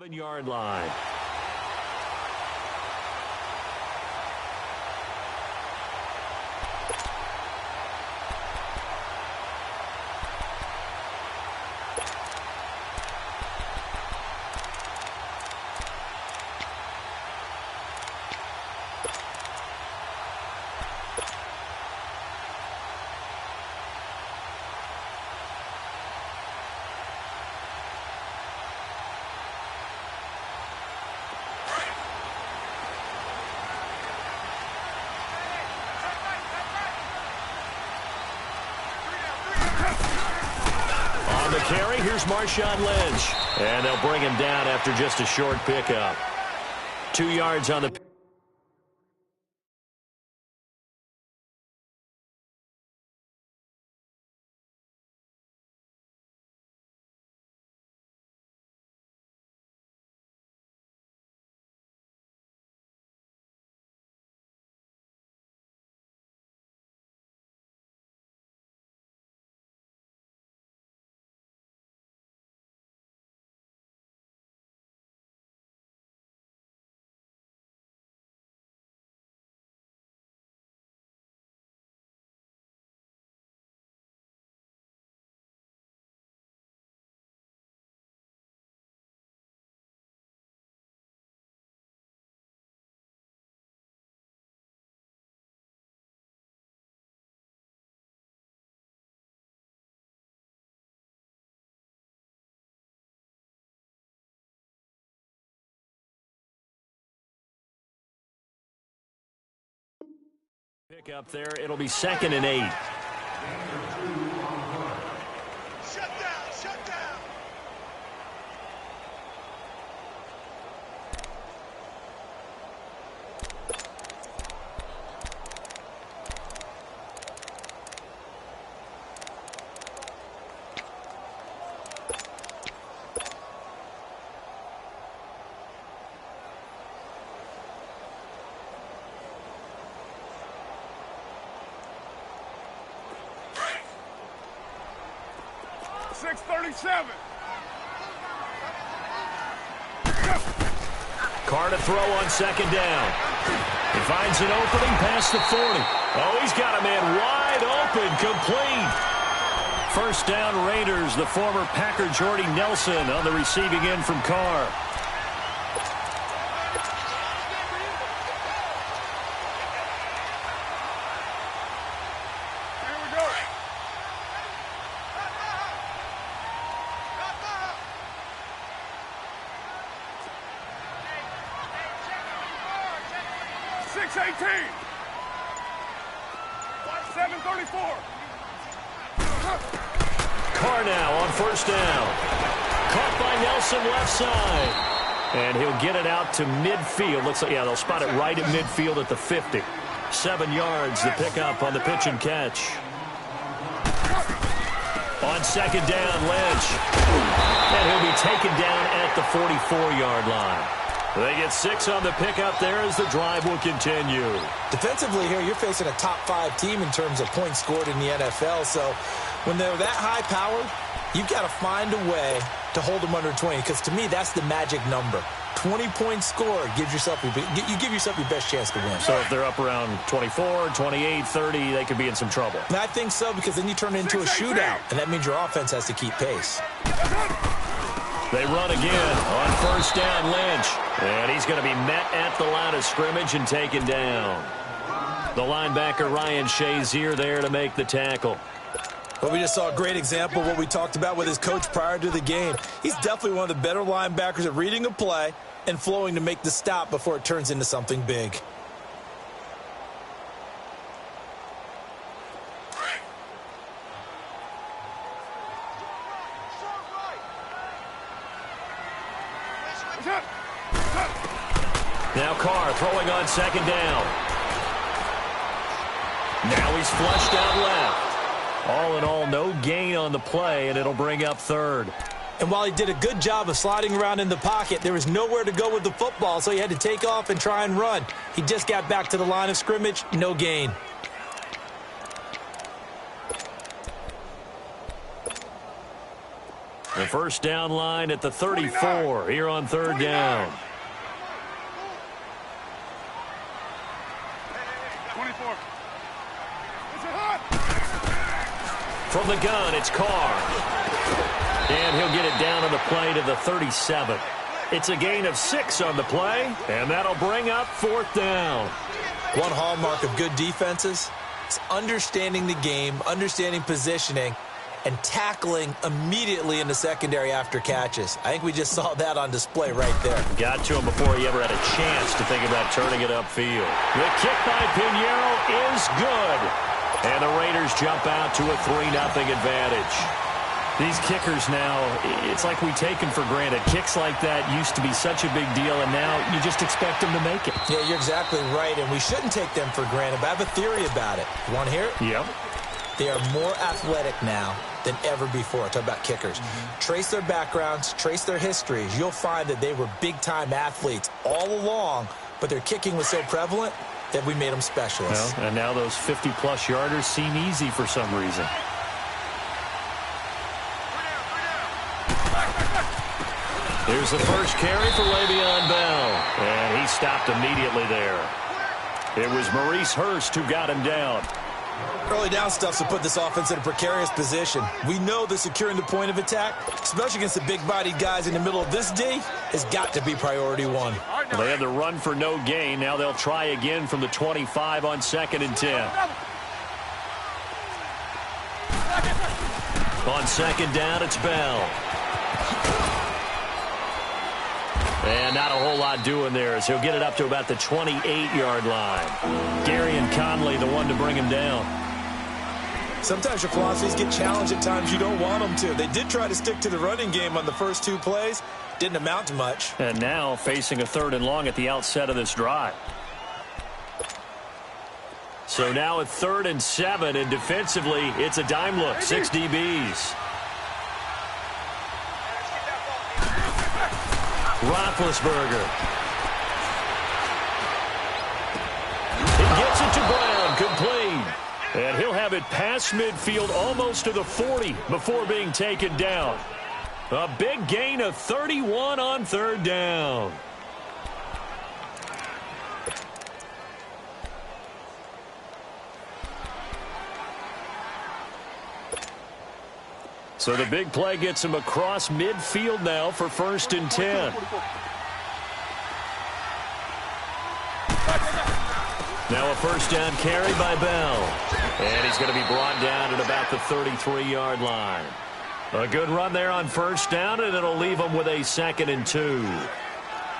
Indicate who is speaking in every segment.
Speaker 1: 7-yard line. On the carry, here's Marshawn Lynch. And they'll bring him down after just a short pickup. 2 yards on the... Pick up there. It'll be 2nd and 8.
Speaker 2: Shut down! Shut down!
Speaker 1: Carr to throw on 2nd down. He finds an opening past the 40. Oh, he's got a man wide open, complete. First down, Raiders. The former Packer Jordy Nelson on the receiving end from Carr. Carr now on 1st down. Caught by Nelson left side. And he'll get it out to midfield. Looks like, yeah, they'll spot it right at midfield at the 50. 7 yards, the pickup on the pitch and catch. On 2nd down, Lynch. And he'll be taken down at the 44-yard line. They get 6 on the pickup there as the drive will continue.
Speaker 3: Defensively here, you're facing a top 5 team in terms of points scored in the NFL. So when they're that high-powered, you've got to find a way to hold them under 20. Because to me, that's the magic number. 20 points scored gives yourself you give yourself your best chance to win.
Speaker 1: So if they're up around 24, 28, 30, they could be in some trouble.
Speaker 3: And I think so, because then you turn it into a shootout, and that means your offense has to keep pace.
Speaker 1: They run again on 1st down, Lynch. And he's going to be met at the line of scrimmage and taken down. The linebacker, Ryan Shazier, there to make the tackle.
Speaker 3: Well, we just saw a great example of what we talked about with his coach prior to the game. He's definitely one of the better linebackers at reading a play and flowing to make the stop before it turns into something big.
Speaker 1: Now Carr throwing on 2nd down. Now he's flushed out left. All in all, no gain on the play, and it'll bring up 3rd.
Speaker 3: And while he did a good job of sliding around in the pocket, there was nowhere to go with the football, so he had to take off and try and run. He just got back to the line of scrimmage, no gain.
Speaker 1: The first down line at the 34 here on third down.
Speaker 2: 24.
Speaker 1: From the gun, it's Carr. And he'll get it down on the play to the 37. It's a gain of 6 on the play, and that'll bring up fourth down.
Speaker 3: One hallmark of good defenses is understanding the game, understanding positioning, and tackling immediately in the secondary after catches. I think we just saw that on display right there.
Speaker 1: Got to him before he ever had a chance to think about turning it upfield. The kick by Pinheiro is good. And the Raiders jump out to a 3-0 advantage. These kickers now, it's like we take them for granted. Kicks like that used to be such a big deal, and now you just expect them to make it.
Speaker 3: Yeah, you're exactly right, and we shouldn't take them for granted, but I have a theory about it. You want to hear it?
Speaker 1: Yep.
Speaker 3: They are more athletic now than ever before. Talk about kickers. Trace their backgrounds, trace their histories. You'll find that they were big-time athletes all along, but their kicking was so prevalent that we made them specialists.
Speaker 1: Well, and now those 50-plus yarders seem easy for some reason. Here's the first carry for Le'Veon Bell, and he stopped immediately there. It was Maurice Hurst who got him down.
Speaker 3: Early down stuff to put this offense in a precarious position. We know that securing the point of attack, especially against the big-bodied guys in the middle of this D, has got to be priority one.
Speaker 1: Well, they had the run for no gain. Now they'll try again from the 25 on 2nd and 10. On 2nd down, it's Bell. And not a whole lot doing there as he'll get it up to about the 28-yard line. Gary and Conley, the one to bring him down.
Speaker 3: Sometimes your philosophies get challenged at times you don't want them to. They did try to stick to the running game on the first 2 plays. Didn't amount to much.
Speaker 1: And now facing a 3rd and long at the outset of this drive. So now at 3rd and 7, and defensively, it's a dime look. 6 DBs. Roethlisberger. He gets it to Brown, complete. And he'll have it past midfield almost to the 40 before being taken down. A big gain of 31 on 3rd down. So the big play gets him across midfield now for 1st and 10. Now a first down carry by Bell. And he's going to be brought down at about the 33-yard line. A good run there on 1st down, and it'll leave him with a 2nd and 2.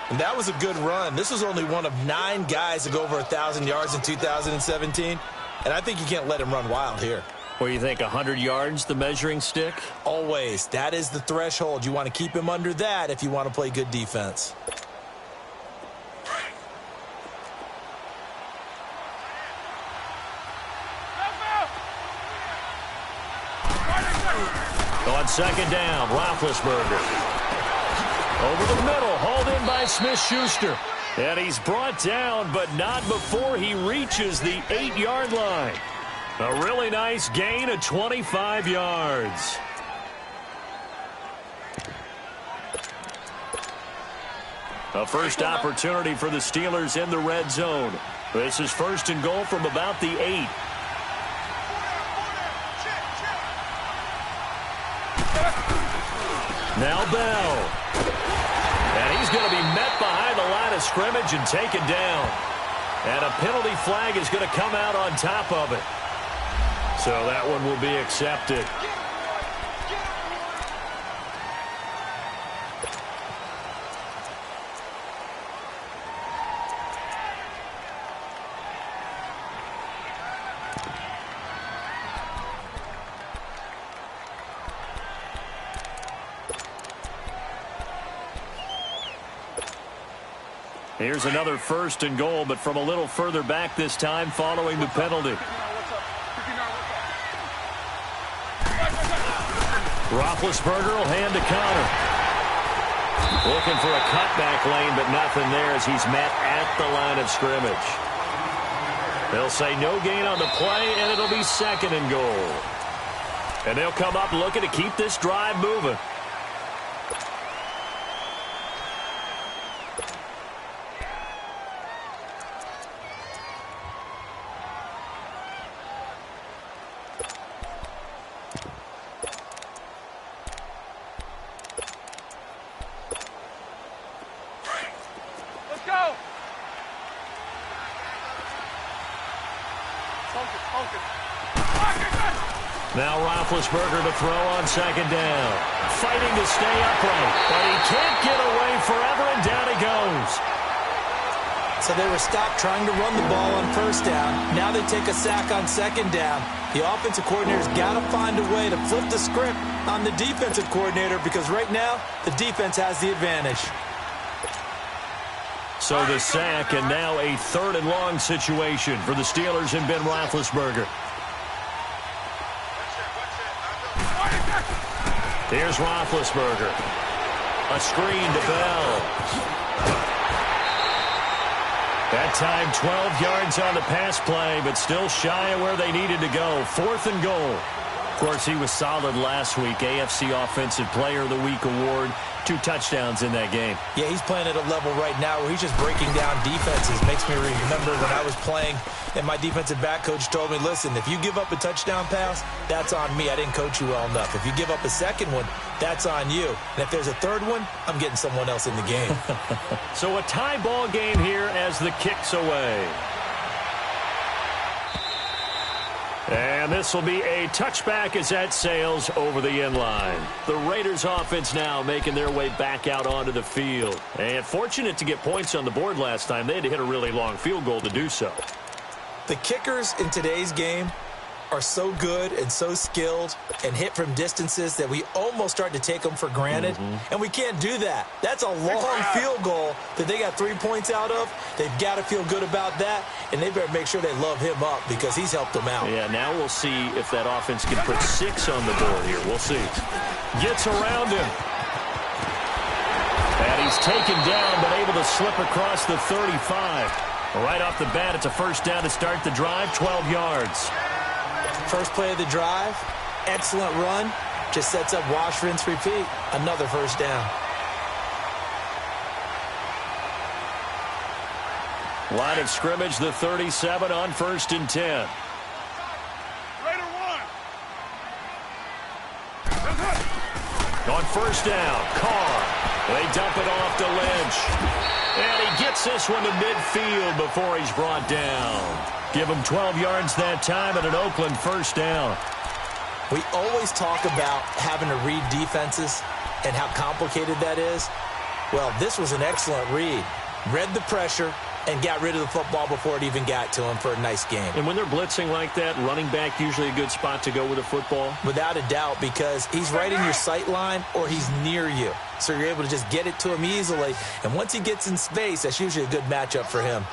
Speaker 3: And that was a good run. This was only one of 9 guys to go over 1,000 yards in 2017. And I think you can't let him run wild here.
Speaker 1: What do you think, 100 yards, the measuring stick?
Speaker 3: Always. That is the threshold. You want to keep him under that if you want to play good defense. On 2nd down, Roethlisberger. Over the middle, hauled in by Smith-Schuster. And he's brought down, but not before he reaches the 8-yard line. A really nice gain of 25 yards. A first opportunity for the Steelers in the red zone. This is 1st and goal from about the 8. Now Bell. And he's going to be met behind the line of scrimmage and taken down. And a penalty flag is going to come out on top of it. So that one will be accepted. Here's another 1st and goal, but from a little further back this time following the penalty. Roethlisberger will hand to Connor. Looking for a cutback lane, but nothing there as he's met at the line of scrimmage. They'll say no gain on the play, and it'll be 2nd and goal. And they'll come up looking to keep this drive moving.
Speaker 1: Now Roethlisberger to throw on second down. Fighting to stay upright, but he can't get away forever, and down he goes.
Speaker 3: So they were stopped trying to run the ball on first down. Now they take a sack on second down. The offensive coordinator's got to find a way to flip the script on the defensive coordinator because right now the defense has the advantage.
Speaker 1: So the sack, and now a 3rd and long situation for the Steelers and Ben Roethlisberger. Here's Roethlisberger. A screen to Bell. That time 12 yards on the pass play, but still shy of where they needed to go. 4th and goal. Of course, he was solid last week. AFC Offensive Player of the Week award. 2 touchdowns in that game.
Speaker 3: Yeah, he's playing at a level right now where he's just breaking down defenses. Makes me remember when I was playing and my defensive back coach told me, listen, if you give up a touchdown pass, that's on me. I didn't coach you well enough. If you give up a second one, that's on you. And if there's a third one, I'm getting someone else in the game.
Speaker 1: So a tie ball game here as the kick's away. And this will be a touchback as that sails over the end line. The Raiders offense now making their way back out onto the field. And fortunate to get points on the board last time. They had to hit a really long field goal to do so.
Speaker 3: The kickers in today's game are so good and so skilled and hit from distances that we almost start to take them for granted. And we can't do that. That's a long field goal that they got 3 points out of. They've got to feel good about that, and they better make sure they love him up because he's helped them out.
Speaker 1: Yeah, now we'll see if that offense can put 6 on the board here. We'll see. Gets around him. And he's taken down, but able to slip across the 35. Right off the bat, it's a first down to start the drive, 12 yards.
Speaker 3: First play of the drive, excellent run, just sets up wash, rinse, repeat. Another first down.
Speaker 1: Line of scrimmage, the 37 on 1st and 10.
Speaker 2: Raider 1.
Speaker 1: On first down, Carr. They dump it off to Lynch. And he gets this one to midfield before he's brought down. Give him 12 yards that time at an Oakland first down.
Speaker 3: We always talk about having to read defenses and how complicated that is. Well, this was an excellent read. Read the pressure and got rid of the football before it even got to him for a nice game.
Speaker 1: And when they're blitzing like that, running back usually a good spot to go with a football?
Speaker 3: Without a doubt, because he's right in your sight line or he's near you. So you're able to just get it to him easily. And once he gets in space, that's usually a good matchup for him.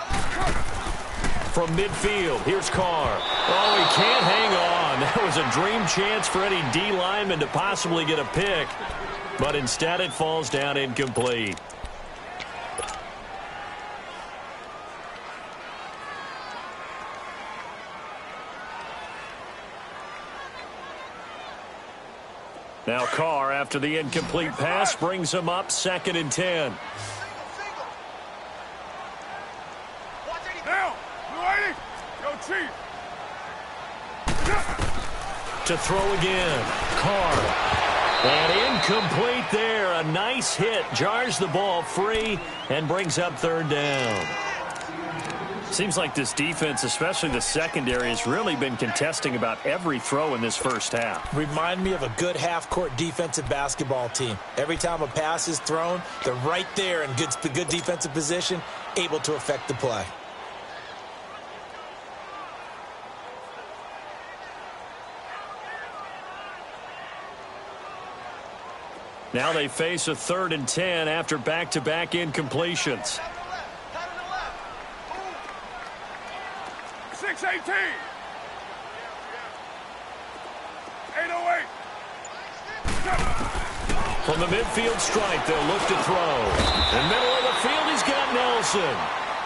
Speaker 1: From midfield, here's Carr. Oh, he can't hang on. That was a dream chance for any D lineman to possibly get a pick. But instead it falls down incomplete. Now Carr, after the incomplete pass, brings him up 2nd and 10.
Speaker 2: Now, go Chief.
Speaker 1: To throw again, Carr. And incomplete there. A nice hit. Jars the ball free and brings up 3rd down. Seems like this defense, especially the secondary, has really been contesting about every throw in this first half.
Speaker 3: Remind me of a good half-court defensive basketball team. Every time a pass is thrown, they're right there in good defensive position, able to affect the play.
Speaker 1: Now they face a 3rd and 10 after back-to-back incompletions.
Speaker 2: 6-18. 808.
Speaker 1: From the midfield stripe, they'll look to throw. In the middle of the field, he's got Nelson.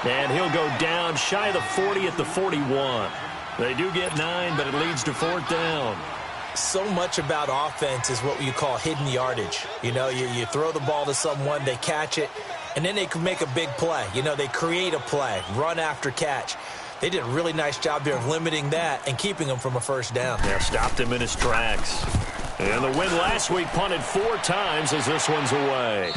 Speaker 1: And he'll go down shy of the 40 at the 41. They do get 9, but it leads to 4th down.
Speaker 3: So much about offense is what you call hidden yardage. You know, you throw the ball to someone, they catch it, and then they can make a big play. You know, they create a play, run after catch. They did a really nice job there of limiting that and keeping him from a first down.
Speaker 1: Yeah, stopped him in his tracks. And the win last week punted 4 times as this one's away.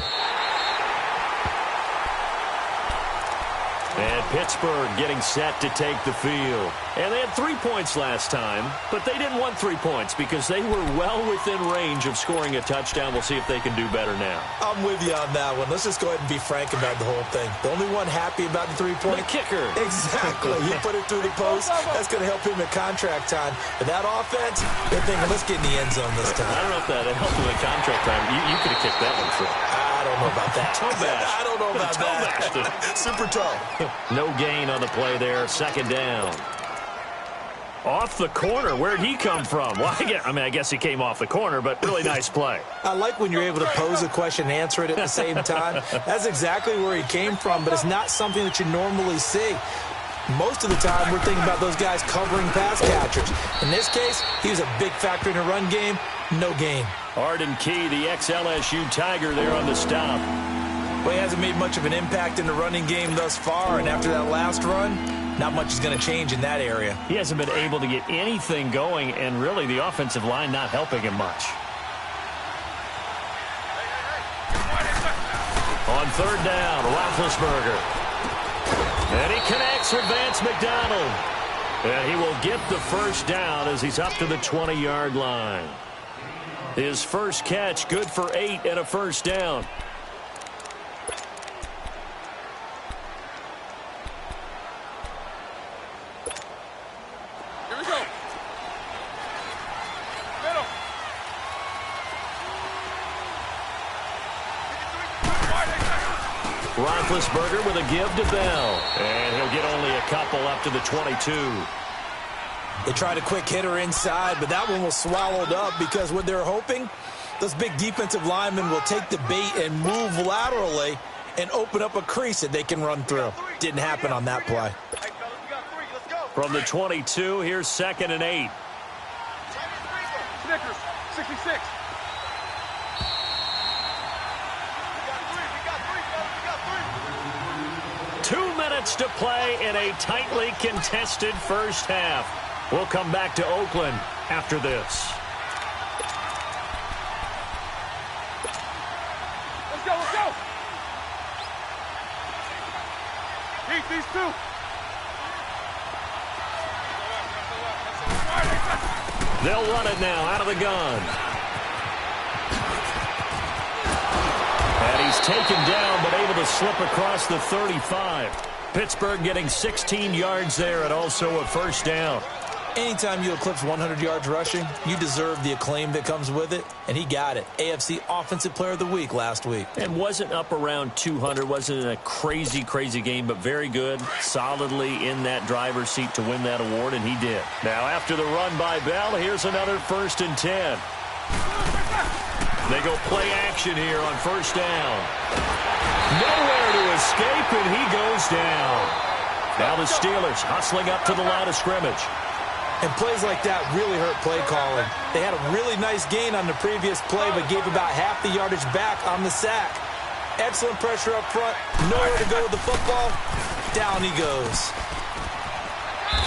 Speaker 1: And Pittsburgh getting set to take the field. And they had 3 points last time, but they didn't want 3 points because they were well within range of scoring a touchdown. We'll see if they can do better now.
Speaker 3: I'm with you on that one. Let's just go ahead and be frank about the whole thing. The only one happy about the 3-point.
Speaker 1: The kicker.
Speaker 3: Exactly. He put it through the post. That's going to help him at contract time. But that offense, they're thinking, let's get in the end zone this time.
Speaker 1: I don't know if that helped him at contract time. You could have kicked that one through.
Speaker 3: I don't know about that.
Speaker 1: Toe bash.
Speaker 3: I don't know about that. Super toe.
Speaker 1: No gain on the play there. Second down. Off the corner. Where'd he come from? Well, I guess he came off the corner, but really nice play.
Speaker 3: I like when you're able to pose a question and answer it at the same time. That's exactly where he came from, but it's not something that you normally see. Most of the time, we're thinking about those guys covering pass catchers. In this case, he was a big factor in the run game. No gain.
Speaker 1: Arden Key, the ex-LSU Tiger, there on the stop.
Speaker 3: Well, he hasn't made much of an impact in the running game thus far, and after that last run, not much is going to change in that area.
Speaker 1: He hasn't been able to get anything going, and really the offensive line not helping him much. On third down, Roethlisberger. And he connects with Vance McDonald. And he will get the first down as he's up to the 20-yard line. His first catch, good for 8 and a first down.
Speaker 2: Here we go. Middle.
Speaker 1: Roethlisberger with a give to Bell. And he'll get only a couple up to the 22.
Speaker 3: They tried a quick hitter inside, but that one was swallowed up because what they're hoping, those big defensive linemen will take the bait and move laterally and open up a crease that they can run through. Didn't happen on that play.
Speaker 2: Hey, fellas, we got 3. Let's go.
Speaker 1: From the 22, here's 2nd and 8.
Speaker 2: Snickers, 66. We got 3.
Speaker 1: 2 minutes to play in a tightly contested first half. We'll come back to Oakland after this.
Speaker 2: Let's go, let's go. Eat these 2.
Speaker 1: They'll run it now out of the gun. And he's taken down but able to slip across the 35. Pittsburgh getting 16 yards there and also a first down.
Speaker 3: Anytime you eclipse 100 yards rushing, you deserve the acclaim that comes with it, and he got it. AFC Offensive Player of the Week last week.
Speaker 1: And wasn't up around 200, wasn't a crazy game, but very good, solidly in that driver's seat to win that award, and he did. Now, after the run by Bell, here's another 1st and 10. They go play action here on first down. Nowhere to escape, and he goes down. Now the Steelers hustling up to the line of scrimmage.
Speaker 3: And plays like that really hurt play calling. They had a really nice gain on the previous play, but gave about half the yardage back on the sack. Excellent pressure up front. Nowhere to go with the football. Down he goes.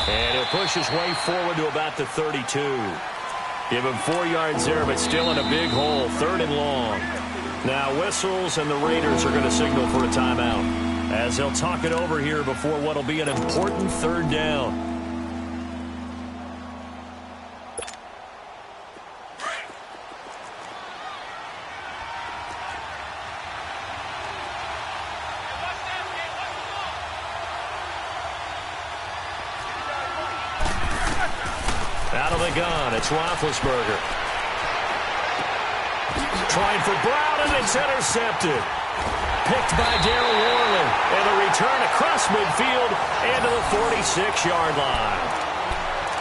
Speaker 1: And he'll push his way forward to about the 32. Give him 4 yards there, but still in a big hole. 3rd and long. Now whistles, and the Raiders are going to signal for a timeout as they'll talk it over here before what will be an important 3rd down. Out of the gun, it's Roethlisberger. Trying for Brown, and it's intercepted. Picked by Darryl Worley. And a return across midfield and to the 46-yard line.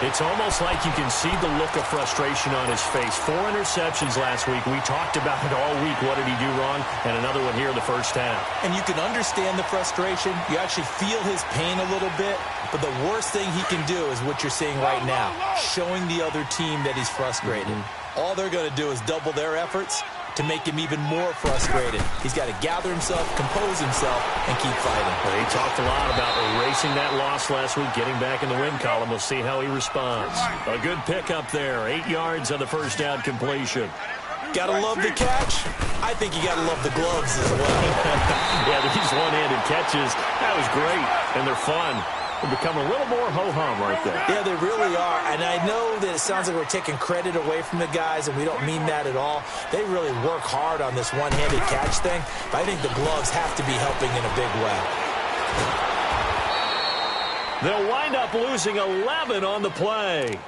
Speaker 1: It's almost like you can see the look of frustration on his face. 4 interceptions last week. We talked about it all week. What did he do wrong? And another one here in the first half.
Speaker 3: And you can understand the frustration. You actually feel his pain a little bit. But the worst thing he can do is what you're seeing right now, showing the other team that he's frustrated. All they're going to do is double their efforts to make him even more frustrated. He's got to gather himself, compose himself, and keep fighting.
Speaker 1: Well, he talked a lot about erasing that loss last week, getting back in the win column. We'll see how he responds. A good pickup there. 8 yards on the first down completion.
Speaker 3: Gotta love the catch. I think you gotta love the gloves as well.
Speaker 1: Yeah, these one-handed catches, that was great, and they're fun. They become a little more ho-hum right there.
Speaker 3: Yeah, they really are, and I know that it sounds like we're taking credit away from the guys, and we don't mean that at all. They really work hard on this one-handed catch thing, but I think the gloves have to be helping in a big way.
Speaker 1: They'll wind up losing 11 on the play.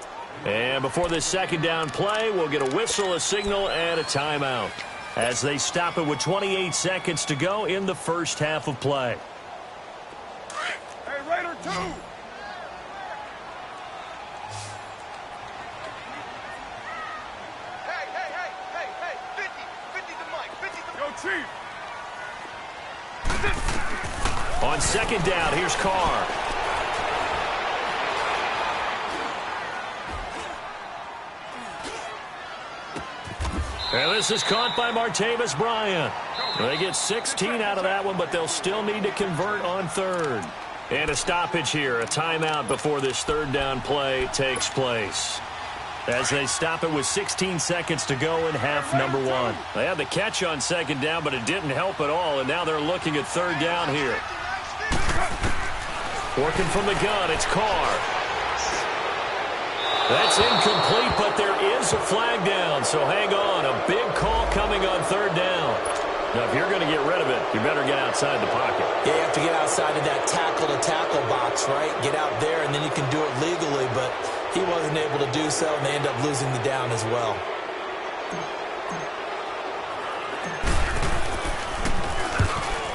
Speaker 1: And before this second down play, we'll get a whistle, a signal, and a timeout as they stop it with 28 seconds to go in the first half of play.
Speaker 2: Hey, Raider 2! Hey, 50 to Mike, 50 to... Yo, Chief!
Speaker 1: On second down, here's Carr. And this is caught by Martavis Bryant. They get 16 out of that one, but they'll still need to convert on third. And a stoppage here, a timeout before this third down play takes place. As they stop it with 16 seconds to go in half number one. They had the catch on second down, but it didn't help at all, and now they're looking at third down here. Working from the gun, it's Carr. That's incomplete, but there is a flag down, so hang on. A big call coming on third down. Now, if you're going to get rid of it, you better get outside the pocket.
Speaker 3: Yeah, you have to get outside of that tackle-to-tackle box, right? Get out there, and then you can do it legally, but he wasn't able to do so, and they end up losing the down as well.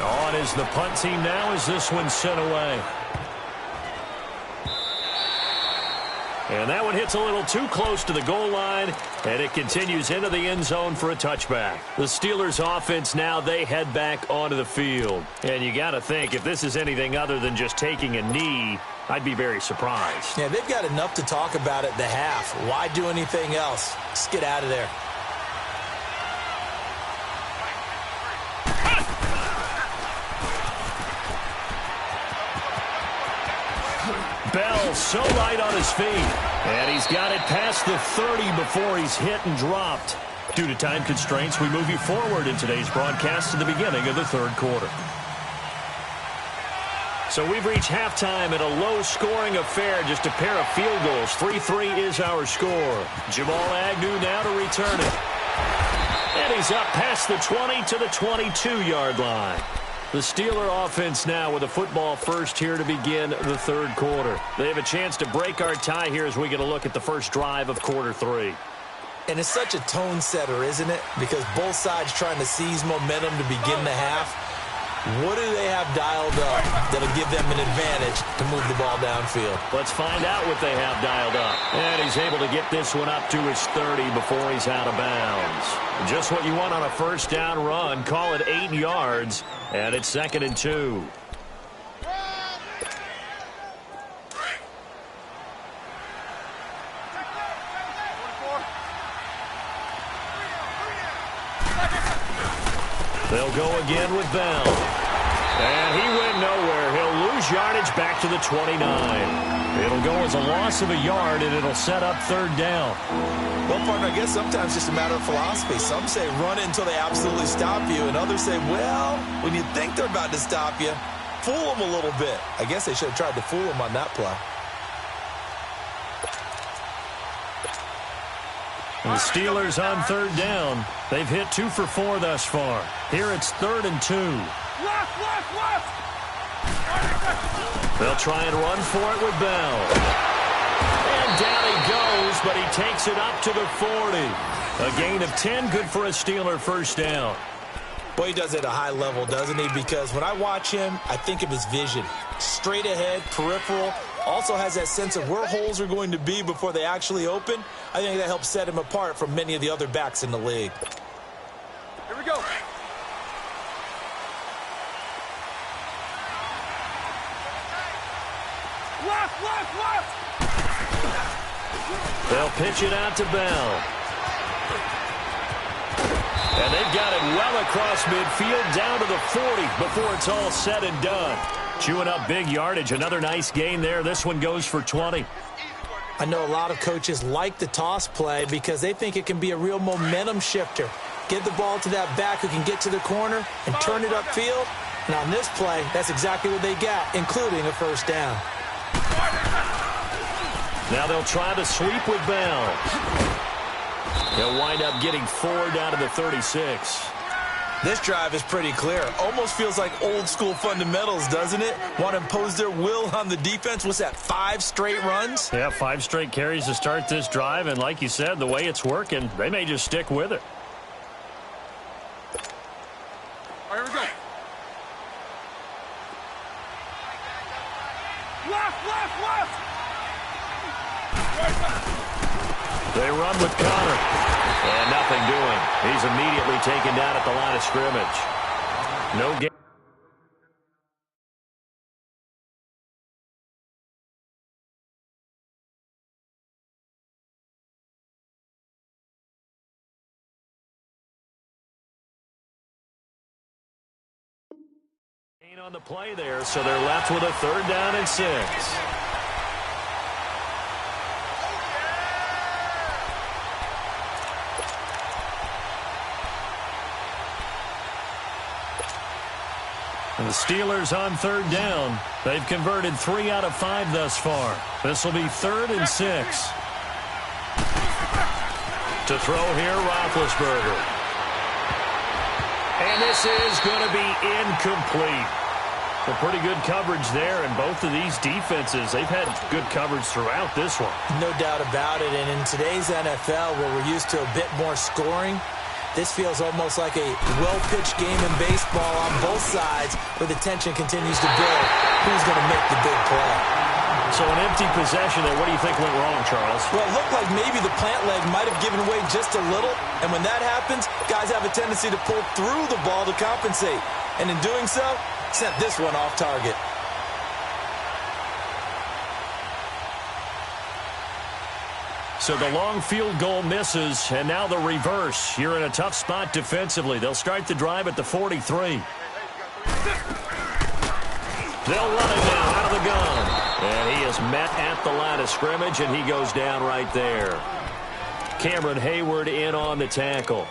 Speaker 1: On is the punt team now as this one's sent away. And that one hits a little too close to the goal line, and it continues into the end zone for a touchback. The Steelers offense now, they head back onto the field. And you got to think, if this is anything other than just taking a knee, I'd be very surprised.
Speaker 3: Yeah, they've got enough to talk about at the half. Why do anything else? Just get out of there.
Speaker 1: Bell so light on his feet. And he's got it past the 30 before he's hit and dropped. Due to time constraints, we move you forward in today's broadcast to the beginning of the third quarter. So we've reached halftime in a low-scoring affair, just a pair of field goals. 3-3 is our score. Jamal Agnew now to return it. And he's up past the 20 to the 22-yard line. The Steeler offense now with a football first here to begin the third quarter. They have a chance to break our tie here as we get a look at the first drive of quarter three.
Speaker 3: And it's such a tone setter, isn't it? Because both sides trying to seize momentum to begin the half. What do they have dialed up that'll give them an advantage to move the ball downfield?
Speaker 1: Let's find out what they have dialed up. And he's able to get this one up to his 30 before he's out of bounds. Just what you want on a first down run. Call it 8 yards. And it's 2nd and 2. They'll go again with Bell. And he went nowhere. He'll lose yardage back to the 29. It'll go as a loss of a yard, and it'll set up third down.
Speaker 3: Well, partner, I guess sometimes it's just a matter of philosophy. Some say run it until they absolutely stop you, and others say, well, when you think they're about to stop you, fool them a little bit. I guess they should have tried to fool them on that play.
Speaker 1: The Steelers on third down. They've hit 2 for 4 thus far. Here it's 3rd and 2.
Speaker 2: Left!
Speaker 1: They'll try and run for it with Bell. And down he goes, but he takes it up to the 40. A gain of 10, good for a Steeler first down.
Speaker 3: Boy, he does it at a high level, doesn't he? Because when I watch him, I think of his vision. Straight ahead, peripheral. Also has that sense of where holes are going to be before they actually open. I think that helps set him apart from many of the other backs in the league.
Speaker 2: Here we go. Left!
Speaker 1: They'll pitch it out to Bell. And they've got it well across midfield down to the 40 before it's all said and done. Chewing up big yardage. Another nice gain there. This one goes for 20.
Speaker 3: I know a lot of coaches like the toss play because they think it can be a real momentum shifter. Get the ball to that back who can get to the corner and turn it upfield. And on this play, that's exactly what they got, including a first down.
Speaker 1: Now they'll try to sweep with Bell. They'll wind up getting 4 down to the 36.
Speaker 3: This drive is pretty clear. Almost feels like old school fundamentals, doesn't it? Want to impose their will on the defense. What's that, 5 straight runs?
Speaker 1: Yeah, 5 straight carries to start this drive. And like you said, the way it's working, they may just stick with it.
Speaker 2: All right, here we go. Left.
Speaker 1: They run with Connor. And nothing doing. He's immediately taken down at the line of scrimmage. No game. On the play there, so they're left with a 3rd down and 6. And the Steelers on 3rd down. They've converted 3 out of 5 thus far. This will be 3rd and 6. To throw here, Roethlisberger. And this is going to be incomplete. Well, pretty good coverage there, and both of these defenses, they've had good coverage throughout this one.
Speaker 3: No doubt about it, and in today's NFL, where we're used to a bit more scoring, this feels almost like a well-pitched game in baseball on both sides, where the tension continues to build. Who's going to make the big play?
Speaker 1: So an empty possession there. What do you think went wrong, Charles?
Speaker 3: Well, it looked like maybe the plant leg might have given away just a little, and when that happens, guys have a tendency to pull through the ball to compensate, and in doing so, sent this one off target.
Speaker 1: So the long field goal misses, and now the reverse. You're in a tough spot defensively. They'll start the drive at the 43. They'll run it now out of the gun. And he is met at the line of scrimmage, and he goes down right there. Cameron Hayward in on the tackle.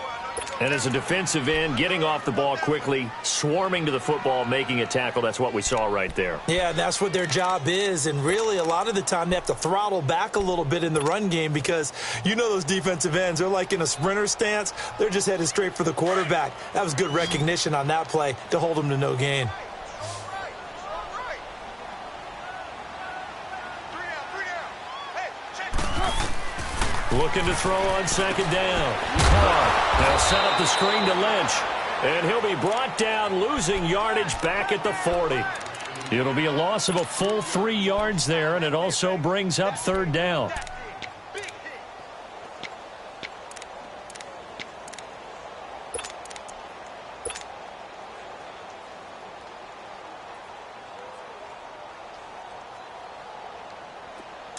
Speaker 1: And as a defensive end, getting off the ball quickly, swarming to the football, making a tackle, that's what we saw right there.
Speaker 3: Yeah, that's what their job is. And really, a lot of the time, they have to throttle back a little bit in the run game because you know those defensive ends, they're like in a sprinter stance. They're just headed straight for the quarterback. That was good recognition on that play to hold them to no gain.
Speaker 1: Looking to throw on 2nd down. They'll set up the screen to Lynch. And he'll be brought down, losing yardage back at the 40. It'll be a loss of a full 3 yards there, and it also brings up 3rd down.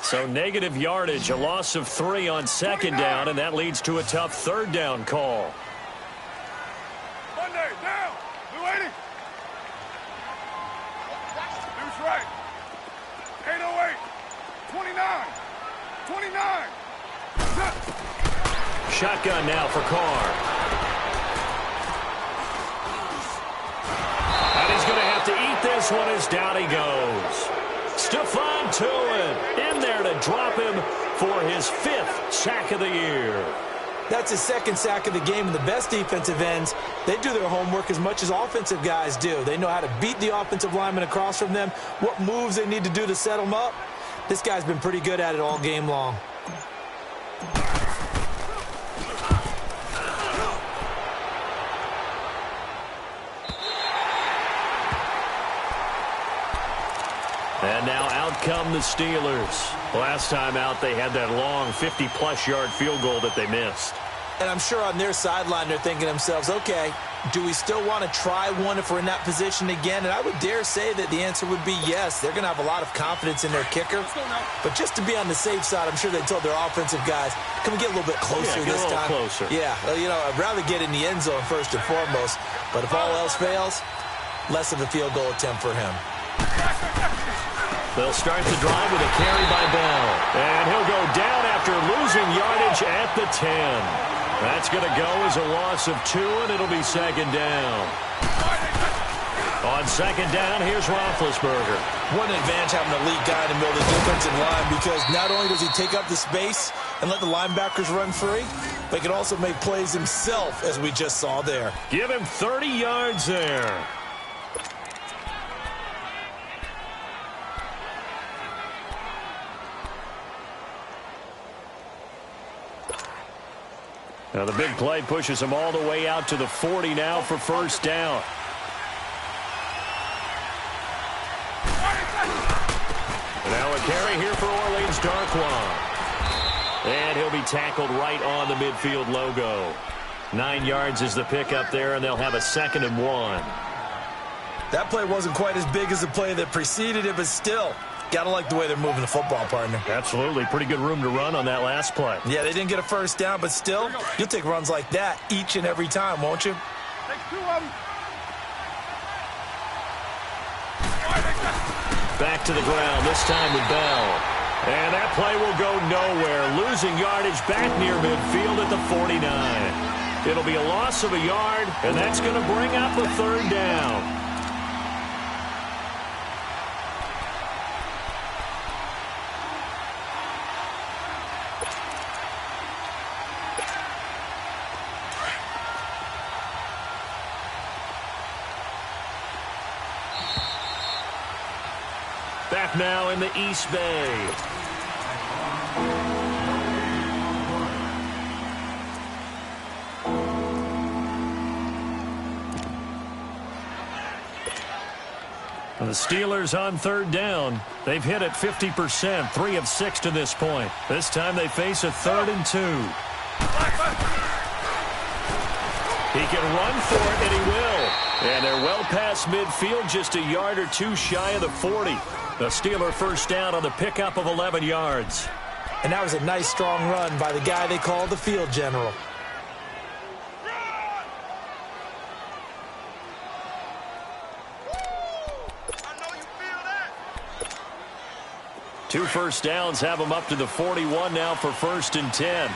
Speaker 1: So negative yardage, a loss of 3 on 2nd down, and that leads to a tough 3rd down call.
Speaker 2: Monday, down. 280. Deuce right. 808. 29. 29.
Speaker 1: Shotgun now for Carr. And he's going to have to eat this one as down he goes. Stephon Tuitt in there to drop him for his 5th sack of the year.
Speaker 3: That's his 2nd sack of the game, and the best defensive ends, they do their homework as much as offensive guys do. They know how to beat the offensive lineman across from them, what moves they need to do to set them up. This guy's been pretty good at it all game long.
Speaker 1: And now out come the Steelers. Last time out, they had that long 50-plus yard field goal that they missed.
Speaker 3: And I'm sure on their sideline, they're thinking to themselves, okay, do we still want to try one if we're in that position again? And I would dare say that the answer would be yes. They're going to have a lot of confidence in their kicker. But just to be on the safe side, I'm sure they told their offensive guys, can we get a little bit closer
Speaker 1: this time?
Speaker 3: Get a little closer. Yeah, well, you know, I'd rather get in the end zone first and foremost. But if all else fails, less of a field goal attempt for him.
Speaker 1: They'll start the drive with a carry by Bell. And he'll go down after losing yardage at the 10. That's going to go as a loss of 2, and it'll be second down. On second down, here's Roethlisberger.
Speaker 3: What an advantage having an elite guy in the middle of the defensive line, because not only does he take up the space and let the linebackers run free, but he can also make plays himself, as we just saw there.
Speaker 1: Give him 30 yards there. Now the big play pushes him all the way out to the 40 now for first down. Now a carry here for Orleans, Darkwan. And he'll be tackled right on the midfield logo. 9 yards is the pickup there, and they'll have a 2nd and 1.
Speaker 3: That play wasn't quite as big as the play that preceded it, but still, gotta like the way they're moving the football, partner.
Speaker 1: Absolutely. Pretty good room to run on that last play.
Speaker 3: Yeah, they didn't get a first down, but still, you'll take runs like that each and every time, won't you?
Speaker 2: Take 2 of them.
Speaker 1: Back to the ground, this time with Bell. And that play will go nowhere. Losing yardage back near midfield at the 49. It'll be a loss of a yard, and that's going to bring up a 3rd down. Back now in the East Bay. And the Steelers on 3rd down. They've hit it 50%, 3 of 6 to this point. This time they face a 3rd and 2. He can run for it, and he will. And they're well past midfield, just a yard or 2 shy of the 40. The Steeler first down on the pickup of 11 yards.
Speaker 3: And that was a nice, strong run by the guy they call the field general.
Speaker 2: I know you feel that.
Speaker 1: 2 first downs have them up to the 41 now for 1st and 10.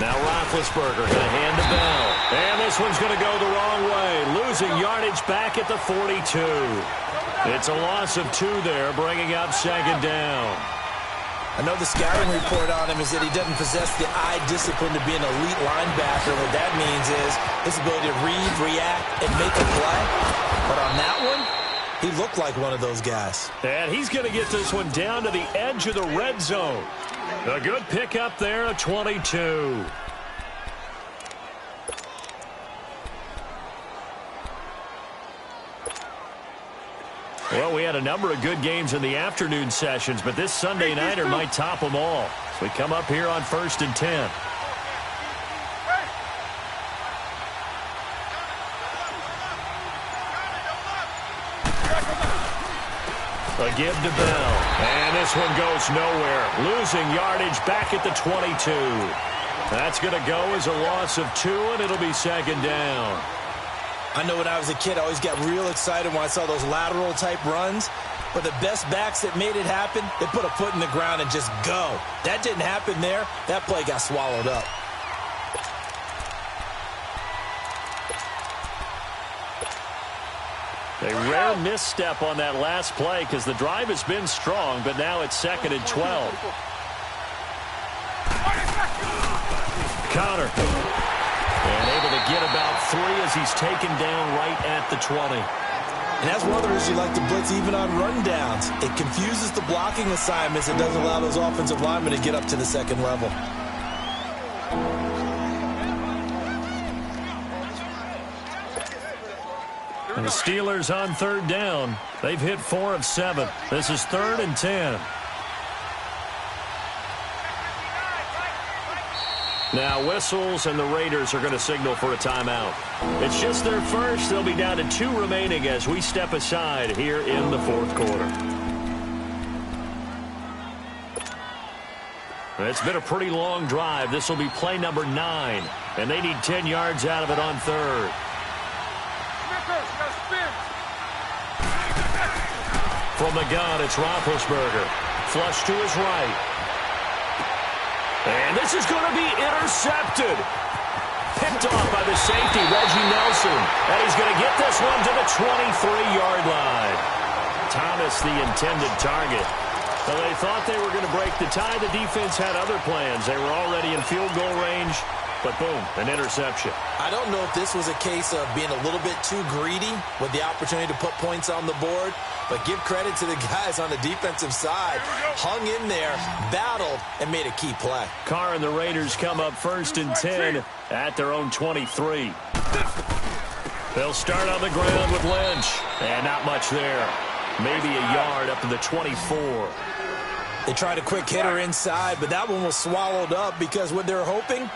Speaker 1: Now Roethlisberger going to hand the Bell. And this one's going to go the wrong way. Losing yardage back at the 42. It's a loss of 2 there, bringing up 2nd down.
Speaker 3: I know the scouting report on him is that he doesn't possess the eye discipline to be an elite linebacker. What that means is his ability to read, react, and make a play. But on that one, he looked like one of those guys.
Speaker 1: And he's going to get this one down to the edge of the red zone. A good pickup there at 22. Well, we had a number of good games in the afternoon sessions, but this Sunday nighter might top them all. So we come up here on 1st and 10. A give to Bell. And this one goes nowhere. Losing yardage back at the 22. That's going to go as a loss of 2, and it'll be 2nd down.
Speaker 3: I know when I was a kid, I always got real excited when I saw those lateral-type runs. But the best backs that made it happen, they put a foot in the ground and just go. That didn't happen there. That play got swallowed up.
Speaker 1: A rare misstep on that last play because the drive has been strong, but now it's 2nd and 12. Counter. And able to get about 3 as he's taken down right at the 20.
Speaker 3: And that's one of the reasons you like to blitz even on rundowns. It confuses the blocking assignments and doesn't allow those offensive linemen to get up to the 2nd level.
Speaker 1: And the Steelers on 3rd down. They've hit 4 of 7. This is 3rd and 10. Now whistles, and the Raiders are going to signal for a timeout. It's just their first. They'll be down to 2 remaining as we step aside here in the 4th quarter. It's been a pretty long drive. This will be play number 9, and they need 10 yards out of it on third. From the gun, it's Roethlisberger. Flush to his right. And this is going to be intercepted. Picked off by the safety, Reggie Nelson. And he's going to get this one to the 23-yard line. Thomas, the intended target. So they thought they were going to break the tie. The defense had other plans. They were already in field goal range. But boom, an interception.
Speaker 3: I don't know if this was a case of being a little bit too greedy with the opportunity to put points on the board, but give credit to the guys on the defensive side. Hung in there, battled, and made a key play.
Speaker 1: Carr and the Raiders come up 1st and 10 at their own 23. They'll start on the ground with Lynch. And not much there. Maybe a yard up to the 24.
Speaker 3: They tried a quick hitter inside, but that one was swallowed up because what they're hoping,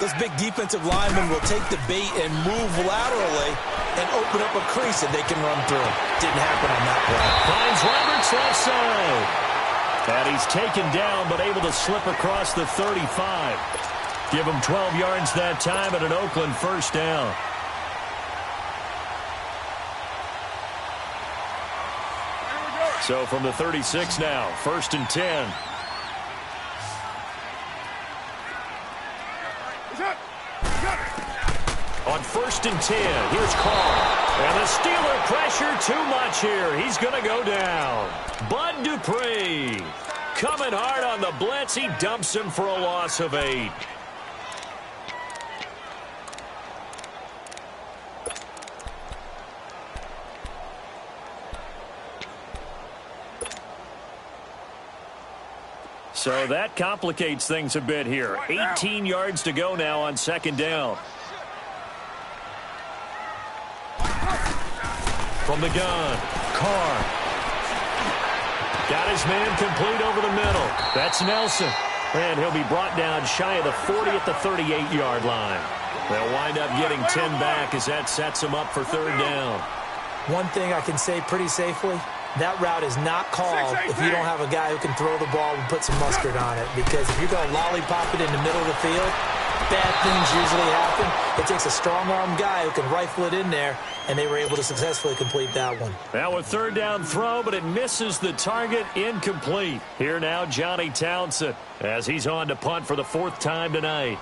Speaker 3: those big defensive linemen will take the bait and move laterally and open up a crease that they can run through. Didn't happen on that play.
Speaker 1: Finds Roberts left side. And he's taken down but able to slip across the 35. Give him 12 yards that time at an Oakland 1st down. So from the 36 now, 1st and 10. On 1st and 10, here's Carr. And the Steeler pressure too much here. He's going to go down. Bud Dupree coming hard on the blitz. He dumps him for a loss of 8. So that complicates things a bit here. 18 yards to go now on 2nd down. From the gun, Carr. Got his man complete over the middle. That's Nelson. And he'll be brought down shy of the 40 at the 38-yard line. They'll wind up getting 10 back as that sets them up for 3rd down.
Speaker 3: One thing I can say pretty safely, that route is not called if you don't have a guy who can throw the ball and put some mustard on it. Because if you're going to lollipop it in the middle of the field, bad things usually happen. It takes a strong-arm guy who can rifle it in there, and they were able to successfully complete that one.
Speaker 1: Now a 3rd down throw, but it misses the target, incomplete. Here now, Johnny Townsend, as he's on to punt for the 4th time tonight.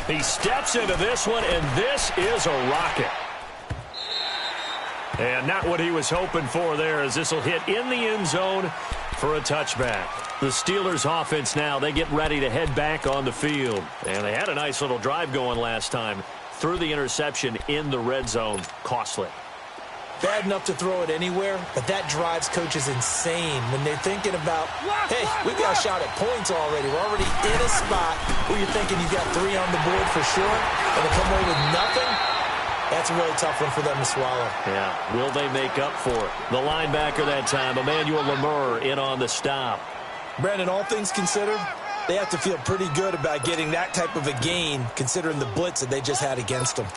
Speaker 1: He steps into this one, and this is a rocket. And not what he was hoping for there, as this will hit in the end zone for a touchback. The Steelers offense now, they get ready to head back on the field. And they had a nice little drive going last time. Threw the interception in the red zone. Costly.
Speaker 3: Bad enough to throw it anywhere, but that drives coaches insane when they're thinking about, hey, we've got a shot at points already. We're already in a spot where you're thinking you've got 3 on the board for sure, and to come away with nothing, that's a really tough one for them to swallow.
Speaker 1: Yeah, will they make up for it? The linebacker that time, Emmanuel Lemur, in on the stop.
Speaker 3: Brandon, all things considered, they have to feel pretty good about getting that type of a gain, considering the blitz that they just had against them.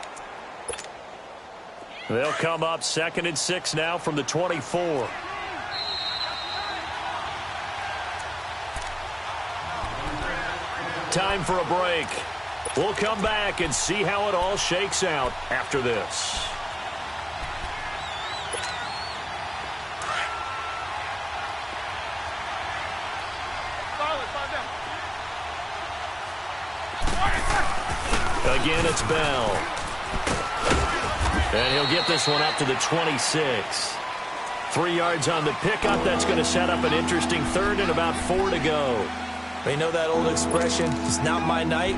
Speaker 1: They'll come up 2nd and 6 now from the 24. Time for a break. We'll come back and see how it all shakes out after this. Again, it's Bell. And he'll get this one up to the 26. 3 yards on the pickup. That's going to set up an interesting 3rd and about 4 to go.
Speaker 3: You know that old expression, it's not my night?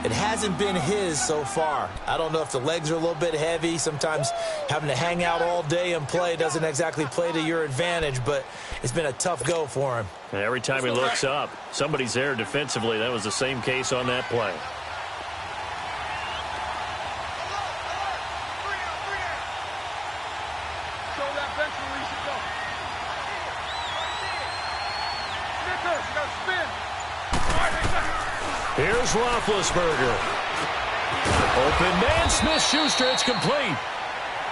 Speaker 3: It hasn't been his so far. I don't know if the legs are a little bit heavy. Sometimes having to hang out all day and play doesn't exactly play to your advantage, but it's been a tough go for him.
Speaker 1: And every time he looks up, somebody's there defensively. That was the same case on that play. Here's Roethlisberger. Open man, Smith-Schuster, it's complete.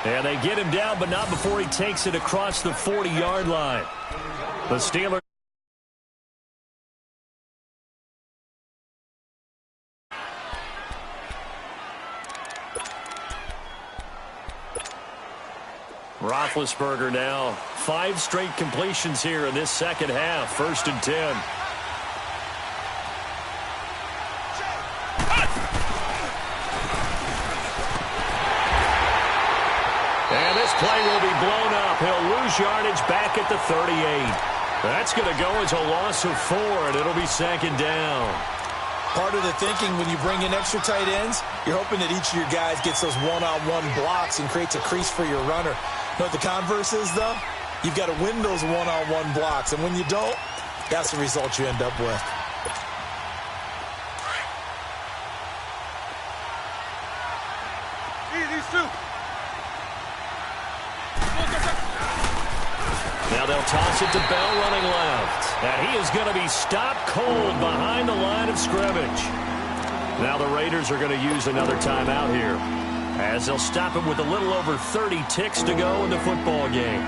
Speaker 1: And they get him down, but not before he takes it across the 40-yard line. The Steelers. Roethlisberger now. 5 straight completions here in this second half. 1st and 10. And this play will be blown up. He'll lose yardage back at the 38. That's going to go as a loss of 4, and it'll be 2nd down.
Speaker 3: Part of the thinking when you bring in extra tight ends, you're hoping that each of your guys gets those one-on-one blocks and creates a crease for your runner. You know what the converse is, though? You've got to win those one-on-one blocks, and when you don't, that's the result you end up with.
Speaker 2: These two.
Speaker 1: Now they'll toss it to Bell running left. And he is going to be stopped cold behind the line of scrimmage. Now the Raiders are going to use another timeout here, as they'll stop him with a little over 30 ticks to go in the football game.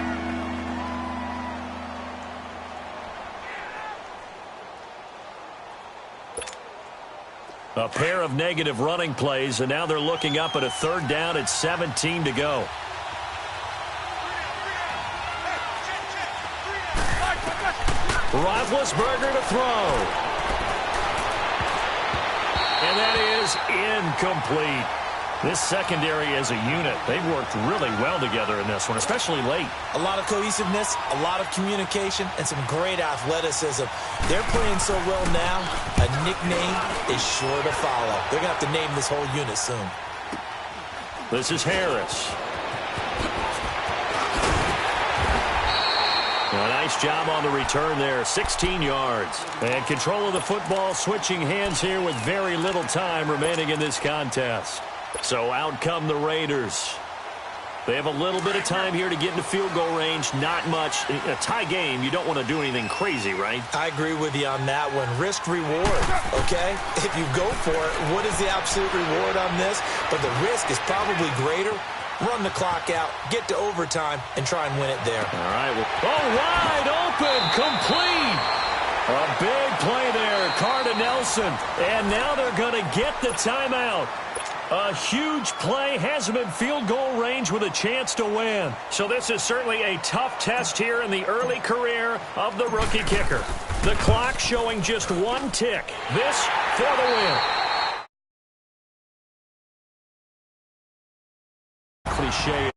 Speaker 1: A pair of negative running plays, and now they're looking up at a 3rd down at 17 to go. Roethlisberger to throw. And that is incomplete. This secondary as a unit, they've worked really well together in this one, especially late.
Speaker 3: A lot of cohesiveness, a lot of communication, and some great athleticism. They're playing so well now, a nickname is sure to follow. They're going to have to name this whole unit soon.
Speaker 1: This is Harris. A nice job on the return there, 16 yards. And control of the football, switching hands here with very little time remaining in this contest. So out come the Raiders. They have a little bit of time here to get into field goal range, not much. A tie game, you don't want to do anything crazy, right?
Speaker 3: I agree with you on that one. Risk reward, okay? If you go for it, what is the absolute reward on this? But the risk is probably greater. Run the clock out, get to overtime, and try and win it there.
Speaker 1: All right. Wide open, complete. A big play there, Carr to Nelson. And now they're going to get the timeout. A huge play has him in field goal range with a chance to win. So this is certainly a tough test here in the early career of the rookie kicker. The clock showing just 1 tick. This for the win. Cliche.